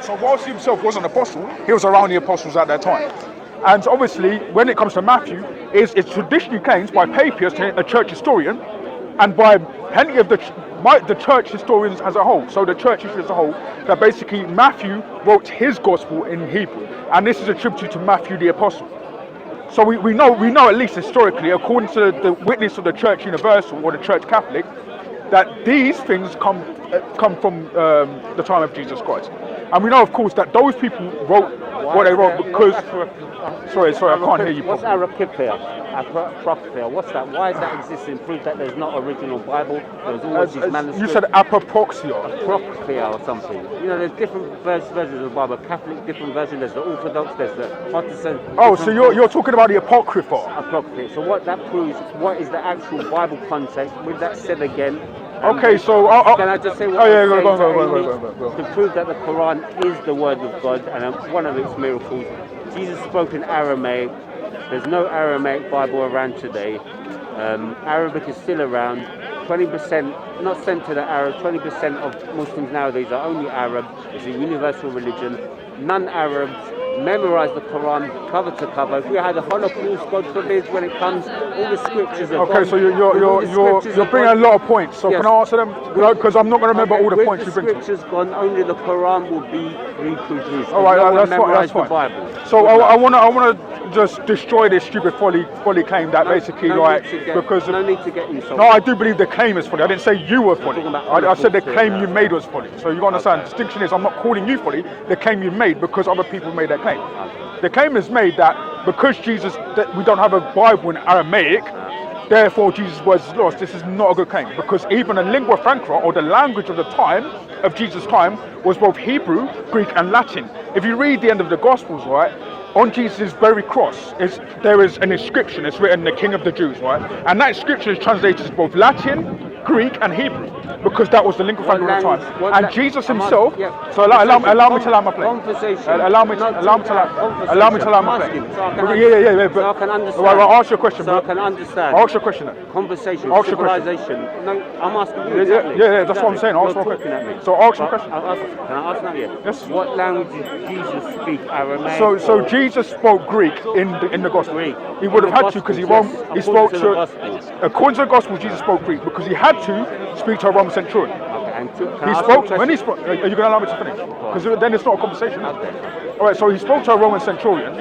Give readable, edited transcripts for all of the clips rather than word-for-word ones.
So whilst he himself wasn't an apostle, he was around the apostles at that time. And obviously, when it comes to Matthew, it's traditionally claimed by Papias, a church historian, and by plenty of the church historians as a whole, so the church history as a whole, that basically Matthew wrote his gospel in Hebrew, and this is attributed to Matthew the apostle. So we know at least historically, according to the witness of the Church Universal or the Church Catholic, that these things come from the time of Jesus Christ. And we know, of course, that those people wrote what they wrote because... Sorry, I can't hear you properly. What's Apocrypha? What's that? Why is that existing? Proof that there's not original Bible. There's always these manuscripts. You said Apocrypha. Apocrypha or something. You know, there's different versions of the Bible. Catholic, different versions. There's the Orthodox, there's the Protestant. Oh, so you're talking about the Apocrypha. Apocrypha. So what that proves, what is the actual Bible context? With that said again, okay, so can I just say what go. To prove that the Quran is the word of God and one of its miracles. Jesus spoke in Aramaic. There's no Aramaic Bible around today. Arabic is still around. 20% not sent to the Arab. 20% of Muslims nowadays are only Arab. It's a universal religion. Non-Arabs memorize the Quran cover to cover. If we had a Holocaust, God forbid, when it comes, all the scriptures are okay, so you're bringing a lot of points. So yes. Can I answer them? Because I'm not going to remember all the points you bring. With the scriptures gone, only the Quran will be reproduced. All right, that's fine. The Bible. So I want to just destroy this stupid folly claim that basically because no need to get insulted. No, I do believe the claim is folly. I didn't say you were folly. I said the claim you made was folly. So you got to understand. The distinction is I'm not calling you folly. The claim you made because other people made that claim. The claim is made that because that we don't have a Bible in Aramaic, therefore Jesus' words is lost. This is not a good claim because even the lingua franca, or the language of the time, of Jesus' time, was both Hebrew, Greek and Latin. If you read the end of the Gospels, right, on Jesus' very cross, there is an inscription. It's written, "The King of the Jews," right? And that inscription is translated as both Latin, Greek and Hebrew, because that was the lingua franca of the time. And Jesus himself, so allow me to land my plane. Allow me to land my plane. Yeah, but so I can understand. I'll ask you a question. So I can understand. I'll ask you a question then. Conversation, civilization. No, I'm asking you exactly. Yeah, that's what I'm saying. Ask my question. So ask your question. Can I ask now? Yes. What language did Jesus speak? Aramaic? So Jesus spoke Greek in the Gospel. He would have had to because he spoke to. According to the Gospel, Jesus spoke Greek because he had to speak to a Roman centurion. He spoke. Are you going to allow me to finish? Because then it's not a conversation. All right. So he spoke to a Roman centurion.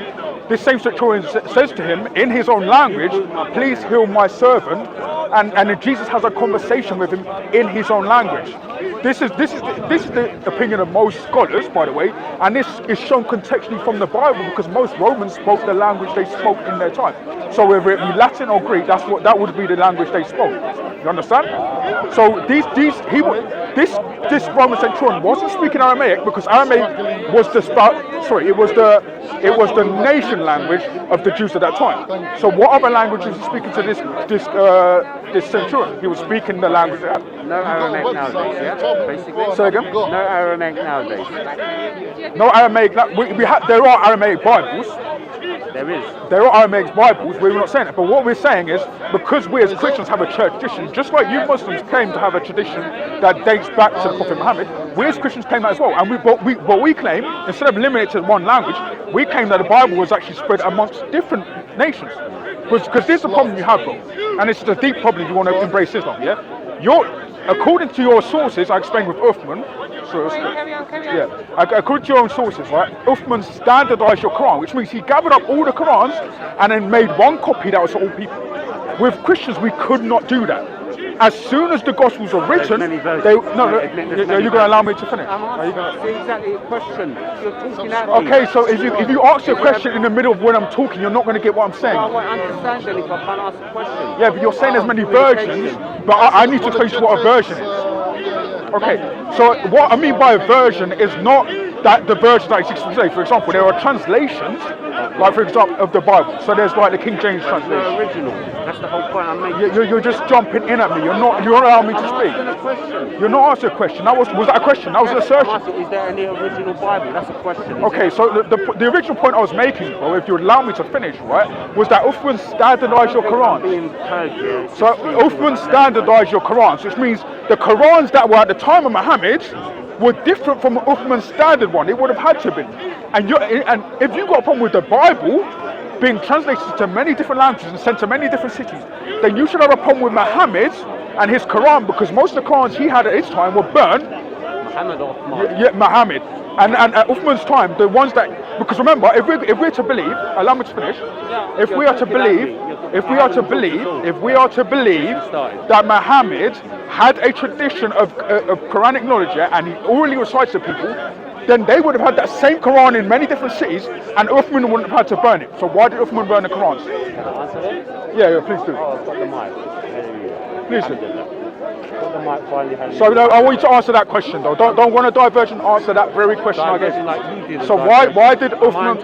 This same centurion says to him in his own language, "Please heal my servant," and Jesus has a conversation with him in his own language. This is the opinion of most scholars, by the way, and this is shown contextually from the Bible because most Romans spoke the language they spoke in their time. So whether it be Latin or Greek, that would be the language they spoke. You understand? So this Roman centurion wasn't speaking Aramaic because Aramaic was the nation language of the Jews at that time. So what other language was he speaking to this centurion? He was speaking the language. No Aramaic nowadays, yeah? Basically. Say again? No Aramaic nowadays. No Aramaic. There are Aramaic Bibles. There are Aramaic Bibles. We're not saying it, but what we're saying is because we as Christians have a church tradition, just like you Muslims claim to have a tradition that dates back to the Prophet Muhammad, we as Christians claim that as well. And what we claim, instead of limiting it to one language, we claim that the Bible was actually spread amongst different nations. Because there's a problem you have, bro, and it's a deep problem if you want to embrace Islam. Yeah, according to your sources, I explained with Uthman. According to your own sources, right? Uthman standardized your Quran, which means he gathered up all the Qurans and then made one copy that was for all people. With Christians, we could not do that. As soon as the Gospels were written, you're going to allow me to finish. Exactly a question. You're talking at me. Okay, so if you ask your question in the middle of when I'm talking, you're not going to get what I'm saying. I won't understand then if I can't ask a question. Yeah, but you're saying there's many versions, but I need to tell you what a version is. Okay, so what I mean by a version is not that the version that exists today. For example, there are translations, like for example, of the Bible. So there's like the King James translation. The original. That's the whole point I'm making. You're just jumping in at me. You're not allowing me to speak. You're not asking a question. Was that a question? That was an assertion. Is there any original Bible? That's a question. Okay, so the original point I was making, bro, if you allow me to finish, right, was that Uthman standardized your Quran. So Uthman standardized your Qurans, which means the Qurans that were at the time of Muhammad were different from Uthman's standard one. It would have had to be. And if you got a problem with the Bible being translated to many different languages and sent to many different cities, then you should have a problem with Muhammad and his Quran, because most of the Qurans he had at his time were burned. Muhammad or Uthman? Yeah, Muhammad. And at Uthman's time, the ones that, because remember, if we're to believe, allow me to finish, if we are to believe that Muhammad had a tradition of Quranic knowledge, yeah, and he orally recites to people, then they would have had that same Quran in many different cities, and Uthman wouldn't have had to burn it. So why did Uthman burn the Qurans? Can I answer that? Yeah, please do. Oh, I've got the mic. Please do. Got the mic finally. So I want you to answer that question though. Don't want to diverge and answer that very question I gave. Like you did. So why did Uthman?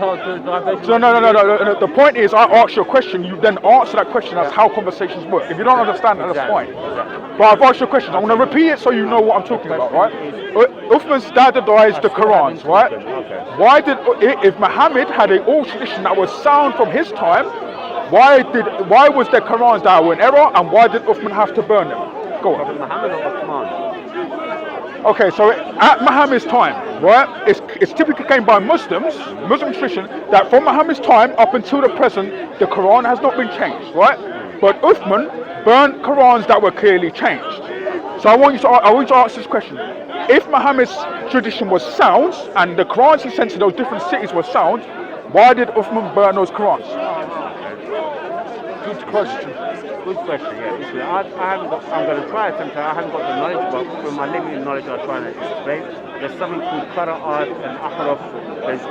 No. The point is, I asked you a question. You then answer that question. That's how conversations work. If you don't understand, that's fine. But I've asked you a question. I'm going to repeat it so you know what I'm talking about, right? Uthman standardized the Qurans, right? Why did, if Muhammad had an oral tradition that was sound from his time, why was there Qurans that were in error, and why did Uthman have to burn them? Go on. Muhammad or Uthman? Okay, so at Muhammad's time, right, it's typically came by Muslim tradition that from Muhammad's time up until the present, the Quran has not been changed, right? But Uthman burned Qurans that were clearly changed. So I want you to ask this question: if Muhammad's tradition was sound and the Qurans he sent to those different cities were sound, why did Uthman burn those Qurans? Good question. Good question, yeah. Listen, I'm going to try attempt. I haven't got the knowledge, but from my limited knowledge, I'll try and explain. There's something called Qira'at and Ahraf. There's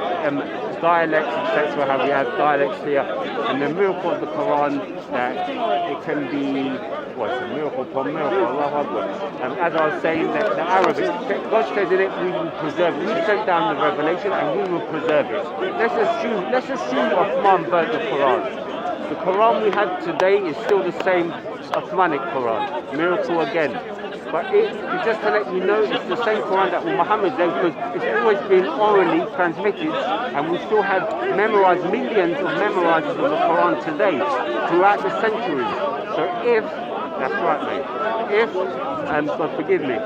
dialects, etc. How we have dialects here, and the miracle of the Quran that it can be. Well, it's a miracle upon miracle. Allah Akbar. As I was saying, that the Arabic, God says in it, we will preserve it. We sent down the revelation, and we will preserve it. Let's assume Uthman burnt the Quran. The Quran we have today is still the same Uthmanic Quran. Miracle again. But just to let you know, it's the same Quran that Muhammad then, because it's always been orally transmitted, and we still have memorized, millions of memorizers of the Quran today, throughout the centuries. So that's right, mate. God forgive me.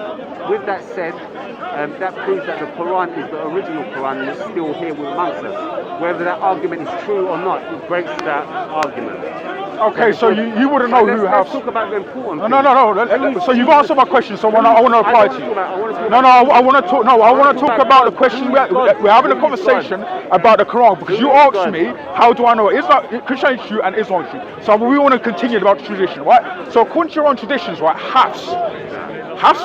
With that said, that proves that the Quran is the original Quran and it's still here amongst us. Whether that argument is true or not, it breaks that argument. Okay, so you wouldn't know who has. Let's talk about the important. No. So you've answered my question, so I want to reply to you. I want to talk about the question. We're having a conversation about the Quran because you asked me how do I know Christianity is true and Islam is true. So we want to continue about the tradition, right? So according to your own traditions, right, Hafs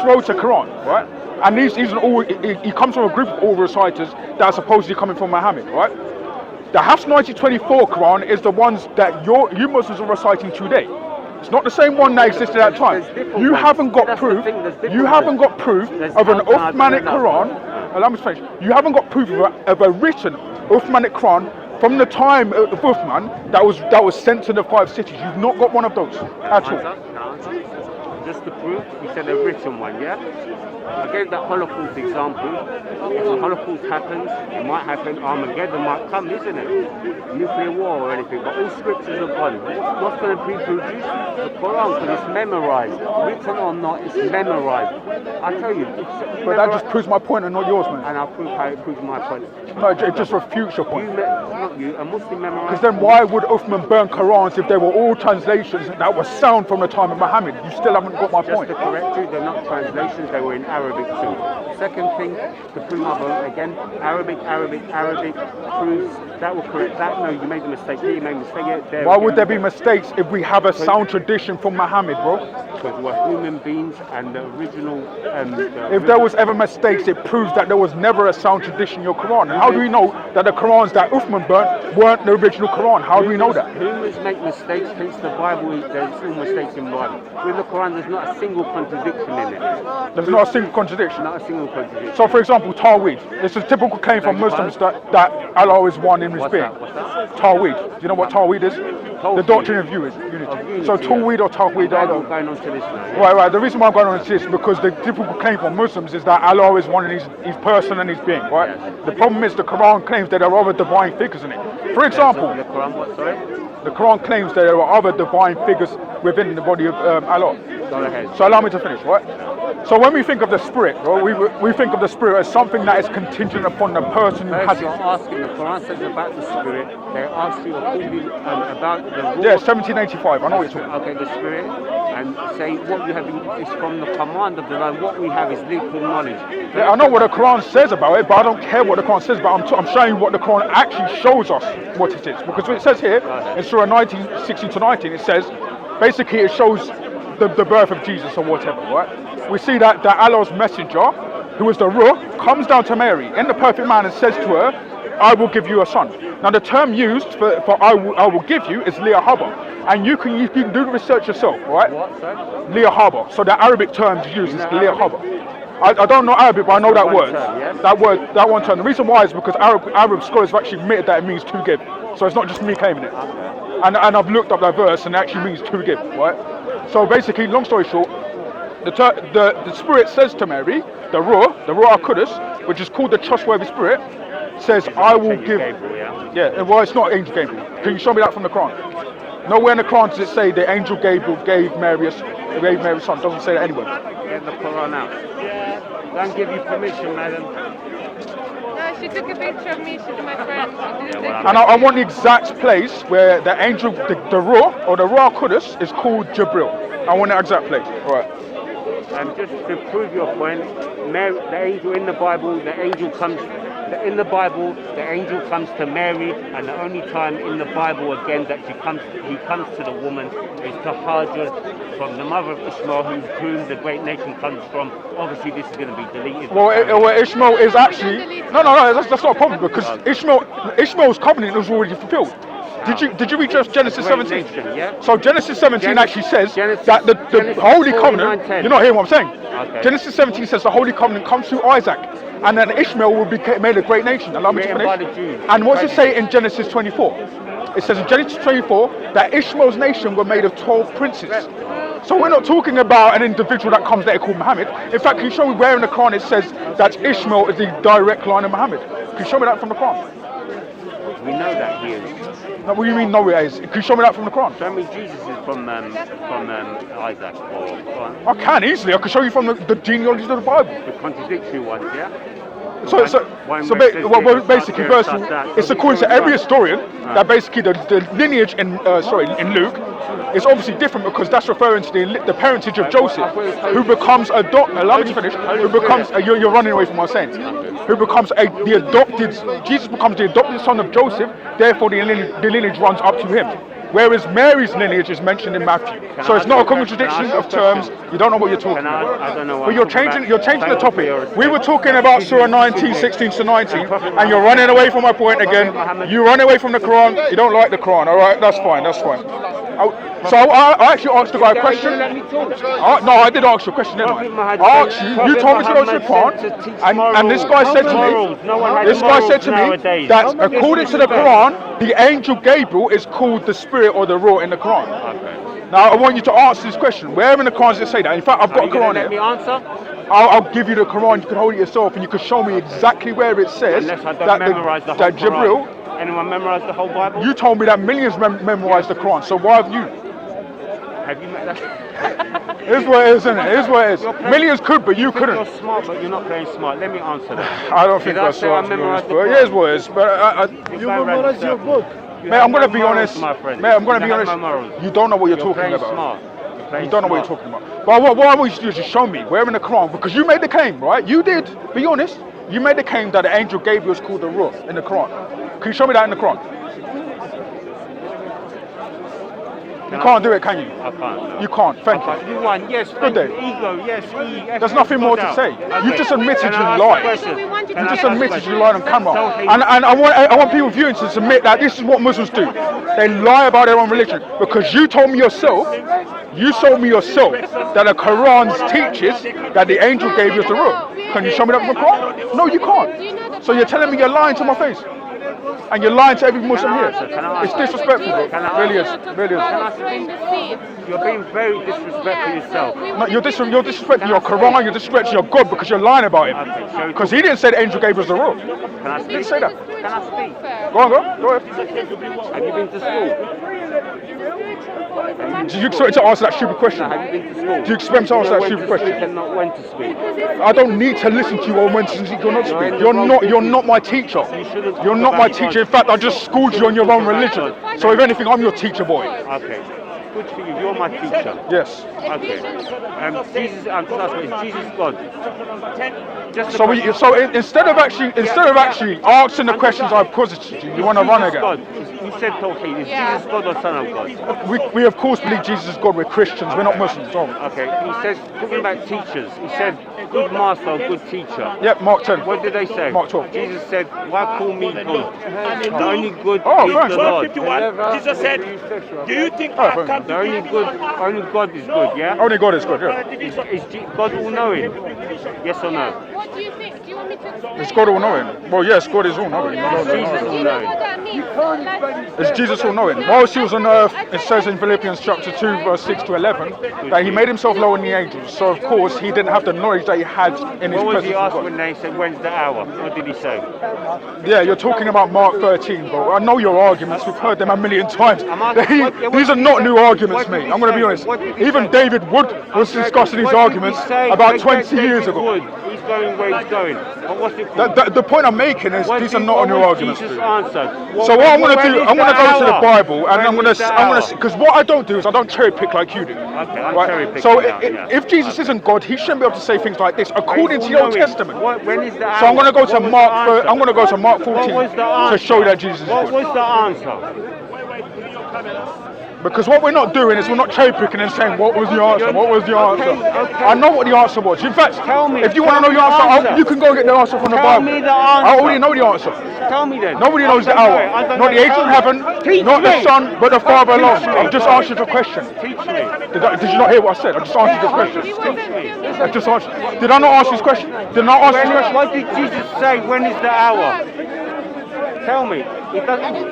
wrote a Quran, right? And he comes from a group of oral reciters that are supposedly coming from Muhammad, right? The Hafs 1924 Quran is the ones that you Muslims are reciting today. It's not the same one that existed at that time. You haven't got proof. You haven't got proof of an Uthmanic Quran. Allow me to finish. You haven't got proof of a written Uthmanic Quran from the time of Uthman that was sent to the 5 cities. You've not got one of those at all. Just to prove, he said a written one, yeah? I gave that Holocaust example. If the Holocaust happens, it might happen, Armageddon might come, isn't it? Nuclear war or anything, but all scriptures are gone. What's going to be produced? The Quran, because it's memorized. Written or not, it's memorized. I tell you. But that just proves my point and not yours, man. And I'll prove how it proves my point. No, it just refutes your point. Not you, a Muslim memorized. Because then why would Uthman burn Qurans if they were all translations that were sound from the time of Muhammad? You still haven't got my point. Just to correct you, they're not translations, they were in Arabic too. Second thing, to prove my point again, Arabic proves that will correct that. No, you made a mistake here, you made a mistake here. Why would there be mistakes if we have a sound tradition from Muhammad, bro? Because we're human beings and the original... if there was ever mistakes, it proves that there was never a sound tradition in your Quran. And how do we know that the Qurans that Uthman burnt weren't the original Quran? How do we know that? Humans make mistakes, hence the Bible, there's still mistakes in the Bible. With the Quran, there's not a single contradiction in it. There's not a single contradiction? Not a single contradiction. So for example, Tawhid. It's a typical claim from Muslims that Allah is one in his being. What's that? Tawhid. Do you know what Tawhid is? The doctrine of unity. So Tawhid or Tawhid. I'm going on to this now. Right. The reason why I'm going on to this is because the typical claim from Muslims is that Allah is one in his person and his being, right? Yes. The problem is the Quran claims that there are other divine figures in it. For example, the Quran, what, sorry? The Quran claims that there are other divine figures within the body of Allah. Go ahead. So allow me to finish, right? So when we think of the spirit, bro, we think of the spirit as something that is contingent upon the person who has First, you're it. asking, the Quran says about the spirit. They ask you about the ruh. Yeah, 1785. I know what you're talking about. Okay, the spirit, and say what you have is from the command of the Lord. What we have is literal knowledge. Yeah, I know what the Quran says about it, but I don't care what the Quran says. But I'm showing you what the Quran actually shows us what it is. Because it says here in Surah 19, 16 to 19, it says basically it shows the birth of Jesus or whatever, right? We see that Allah's messenger, who is the Ruh, comes down to Mary in the perfect man and says to her, I will give you a son. Now the term used for I will give you is liyahaba. And you can do the research yourself, right? What, sir? Liyahaba. So the Arabic term used is liyahaba. I don't know Arabic, but I know that word. Term, yes? That one term. The reason why is because Arab scholars have actually admitted that it means to give. So it's not just me claiming it. Okay. And I've looked up that verse and it actually means to give, right? So basically, long story short, the spirit says to Mary, the Ruach HaKodesh, which is called the trustworthy spirit, says, I will give. Gabriel, Yeah, well, it's not Angel Gabriel. Can you show me that from the Quran? Nowhere in the Quran does it say the Angel Gabriel gave Mary a son. It doesn't say that anywhere. Get the Quran out. Don't give you permission, madam. No, she took a picture of me. She's my friend. She didn't take And I want the exact place where the angel, the Ruach, or the Ruach HaKodesh is called Jibril. I want the exact place. All right. And just to prove your point, Mary, the angel in the Bible, the angel comes to Mary, and the only time in the Bible again that he comes to the woman is to Hajar, from the mother of Ishmael, whom the great nation comes from. Obviously, this is going to be deleted. Well, Ishmael is actually no. That's not a problem because Ishmael's covenant was already fulfilled. Did you read just Genesis 17? Yeah. So Genesis 17 actually says that the Genesis Holy 49:10. Covenant. You're not hearing what I'm saying. Okay. Genesis 17 says the Holy Covenant comes through Isaac, and then Ishmael will be made a great nation. Allow me to Written by finish. the Jews. And what's it say in Genesis 24? It says in Genesis 24 that Ishmael's nation were made of 12 princes. So we're not talking about an individual that comes later called Muhammad. In fact, can you show me where in the Quran it says that Ishmael is the direct line of Muhammad? Can you show me that from the Quran? We know that he is. No, what do you mean no it is? Can you show me that from the Quran? Show me Jesus is from Isaac or I can easily. I can show you from the genealogies of the Bible. the contradictory ones, yeah? Basically, first of all, it's according to every historian that basically the lineage in Luke is obviously different because that's referring to the parentage of Joseph, who becomes allow me to finish. Who becomes you're running away from what I'm saying. Who becomes Jesus becomes the adopted son of Joseph. Therefore, the lineage runs up to him. Whereas Mary's lineage is mentioned in Matthew. So it's not a contradiction of terms. You don't know what you're talking about. I don't know what But you're changing the topic. We were talking about Surah 19, 16 to 19, and you're running away from my point again. You run away from the Quran. You don't like the Quran. All right, that's fine. So I actually asked the guy a question. No, I did ask you a question, didn't I? I asked you. You told me to go to the Quran, and this guy said to me, that according to the Quran, the angel Gabriel is called the spirit or the Ruh in the Quran. Okay. Now I want you to answer this question. Where in the Quran does it say that? In fact, I've got a Quran let me here. answer? I'll give you the Quran. You can hold it yourself, and you can show me exactly where it says Unless I don't memorize the whole that Jibril. Quran. Anyone memorize the whole Bible? You told me that millions memorize the Quran. So why have you? Have you met that? It is what it is, isn't it? It is what it is. Millions could, but you couldn't. You're smart, but you're not playing smart. Let me answer that. I don't think Did I that's say right. I memorized the But it Quran? is what it is. But You memorize your book. mate, I'm gonna be honest. My friend. Mate, I'm gonna be You have honest. no morals. You don't know what you're You're talking playing about. smart. You don't know what you're talking about. But what I want you to do is just show me where in the Quran, because you made the claim, right? You did. Be honest. You made the claim that the angel Gabriel is called the Ruh in the Quran. Can you show me that in the Quran? You can't do it, can you? I can't. You can't. Thank you. You won. Yes. Good day. Ego. Yes. There's nothing more to say. You just admitted you lied. You just admitted you lied on camera. And I want people viewing to admit that this is what Muslims do. They lie about their own religion. Because you told me yourself that the Quran teaches that the angel Gabriel is the Ruh. Can you show me that from the Quran? No, you can't. So you're telling me you're lying to my face. And you're lying to every Muslim here. It's disrespectful, bro. Really is. Really is. You're being very disrespectful yourself. No, you're disrespecting your Quran, you're disrespecting your God because you're lying about him. Because he didn't say the angel Gabriel was the Ruh. Can I He speak? didn't say that. Can I speak? Go ahead. Have you been to school? Do you expect me to answer that stupid question? Have you been to school? Do you expect me to answer that when stupid to question? speak and not when to speak. I don't need to listen to you or when to speak or not speak. You're not my teacher. You're not my teacher. In fact, I just schooled you on your own religion. So if anything, I'm your teacher boy. Okay. Good for you. You're my teacher. Yes. Okay. Jesus, I'm just asking, is Jesus God? Just a So, question. instead of actually answering the questions I posited you, you want to run Jesus again. God. You said Tawheed. Is Jesus God or Son of God? We of course believe Jesus is God. We're Christians. We're not Muslims. So. Okay. He says, talking about teachers, he said, good master or good teacher. Yep, Mark 10. What did they say? Mark 12. Jesus said, why call me good? The only good Oh, is thanks. the Lord. 51, Jesus said, do you think I have come The to only give good, only God is good, yeah? Only God is good. Yeah. Is God all-knowing? Yes or no? What do you think? Do you want me to explain? Is God all knowing? Well, yes, God is all knowing. Jesus Do you know all-knowing. what that means? Like, Is Jesus all knowing? Whilst he was on earth, it says in Philippians chapter 2, verse 6 to 11, that he made himself lower than the angels. So, of course, he didn't have the knowledge that he had in his What was presence he with asked God. when they said, when's the hour? What did he say? Yeah, you're talking about Mark 13, bro. I know your arguments. We've heard them a million times. These are not new arguments, mate. I'm going to be honest. Even David Wood was discussing these arguments about 20 years ago. He's going where he's going. But what's it called? The point I'm making is these are not new arguments. Jesus dude. answered? So what I'm going to do, I'm going to go to the hour? Bible and I'm When going is the to, hour? because what I don't do is I don't cherry pick like you do. Okay, I'm Right? cherry picking So now, yeah. if Jesus isn't God, he shouldn't be able to say things like this according to the Old Testament. When is the hour? So I'm going to go to What was Mark. the answer? I'm going to go to Mark 14 What was the to answer? show you that Jesus is What God. was the answer? Because what we're not doing is we're not cherry picking and saying what was the answer. What was the answer? Okay. I know what the answer was. In fact, Tell me, if you want to tell know me the the answer, answer. you can go get the answer from the Tell Bible. me the I answer. already know the answer. Tell me then. Nobody knows the I hour. don't Not know. the angel in heaven, Teach not the me. Son, but the Father Teach alone. me. I've just answered your question. Teach me. Did you not hear what I said? I just answered your question. he wasn't filming. I just answered. Did I not answer his question? Did I not answer his question? What did Jesus say? When is the hour? Tell me.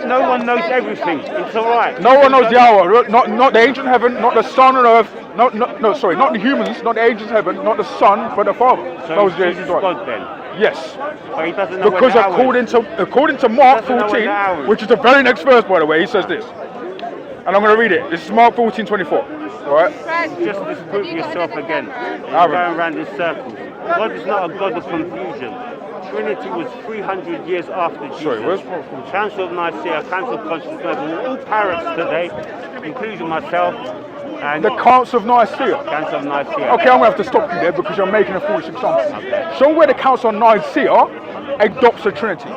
No one knows everything. It's all right. No one knows the hour. Not the angel in heaven, not the Son on earth. Not the humans, not the angels in heaven, not the Son, but the Father. So That was is the Jesus right. God then? Yes. But he doesn't know Because when the hour is. according to Mark Doesn't know when the hour 14, is. which is the very next verse, by the way, he says this. And I'm going to read it. This is Mark 14:24. All right. Just disprove yourself again. You're haven't. going around in circles. God is not a God of confusion. Trinity was 300 years after Jesus. Sorry, where's Council of Nicaea, Council of Constantinople, all parrots today, including myself. And The Council of Nicaea. Council of Nicaea. Okay, I'm going to have to stop you there because you're making a foolish assumption. Show where the Council of Nicaea adopts the Trinity.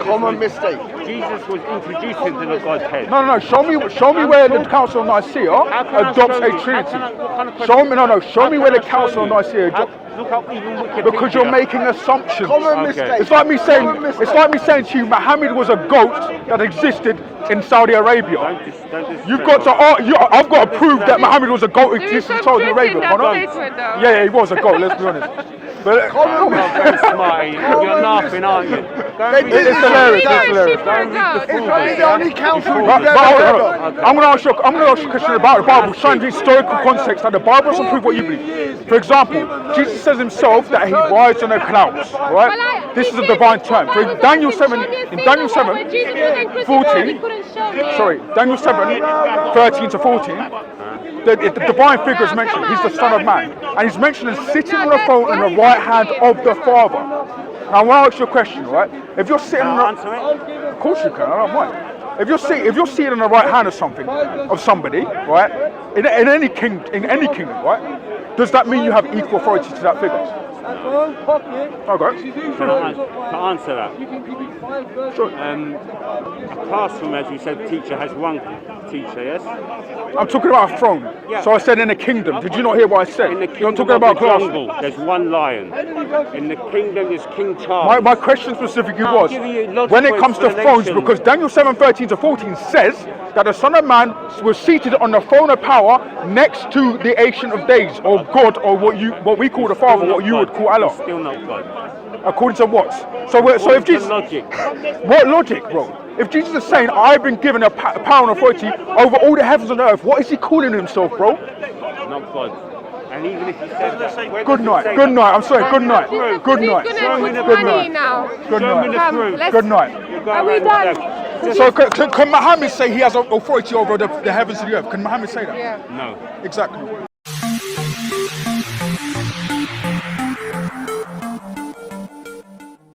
Common mistake. Jesus was introduced into the Godhead. No. Show me where the Council of Nicaea adopts a Trinity. Show me where the Council of Nicaea adopts. Look up even Wikipedia. Because you're making assumptions. Common Okay. mistake. It's like me saying to you, Muhammad was a goat that existed in Saudi Arabia. Don't just You've got to. I've got to prove that Muhammad was a goat that There is existed in some Saudi truth in Arabia. that Connor. statement, though. Yeah, he was a goat. Let's be honest. But You're not very smart. You're laughing, aren't you? it's hilarious. It's hilarious. It's only the only council you've Right, ever but hold heard on. of. I'm going to ask you a question about the Bible, showing the historical context that the Bible doesn't prove what you believe. For example, Jesus says himself that he rides on the clouds, right? This is a divine term. For Daniel 7, in Daniel 7, 14, sorry, Daniel 7, 13 to 14, the divine figure is mentioned. He's the Son of Man. And he's mentioned as sitting on a throne in the right hand of the Father. Now, I want to ask you a question, right? If you're sitting on Answer it. of course you can, I don't mind. If you're seated on the right hand of somebody, right? In any kingdom, right? Does that mean you have equal authority to that figure? Okay. To answer that, Sure. a classroom, as you said, teacher has one teacher, yes? I'm talking about a throne. Yeah. So I said in a kingdom. Did you not hear what I said? In the I'm kingdom talking of about the class. jungle, there's one lion. In the kingdom is King Charles. My question specifically I'm was, giving you logical when it comes to thrones, explanation. because Daniel 7, 13 to 14 says that the Son of Man was seated on the throne of power next to the Ancient of Days, or God, or what we call the Father, what you would call He's Allah. still not God. According to what? So if What's the Jesus, logic? what logic, bro? If Jesus is saying, I've been given a power and authority over all the heavens and earth, what is he calling himself, bro? Not God. And even if he said that, where Good does it night, say good that? night, I'm sorry, good night, good night, He's gonna put good money night, now. good Show me the night, proof. Let's- good night. You're going Are we around in done? circles. So can Muhammad say he has authority over the heavens and the earth? Can Muhammad say that? Yeah. No. Exactly.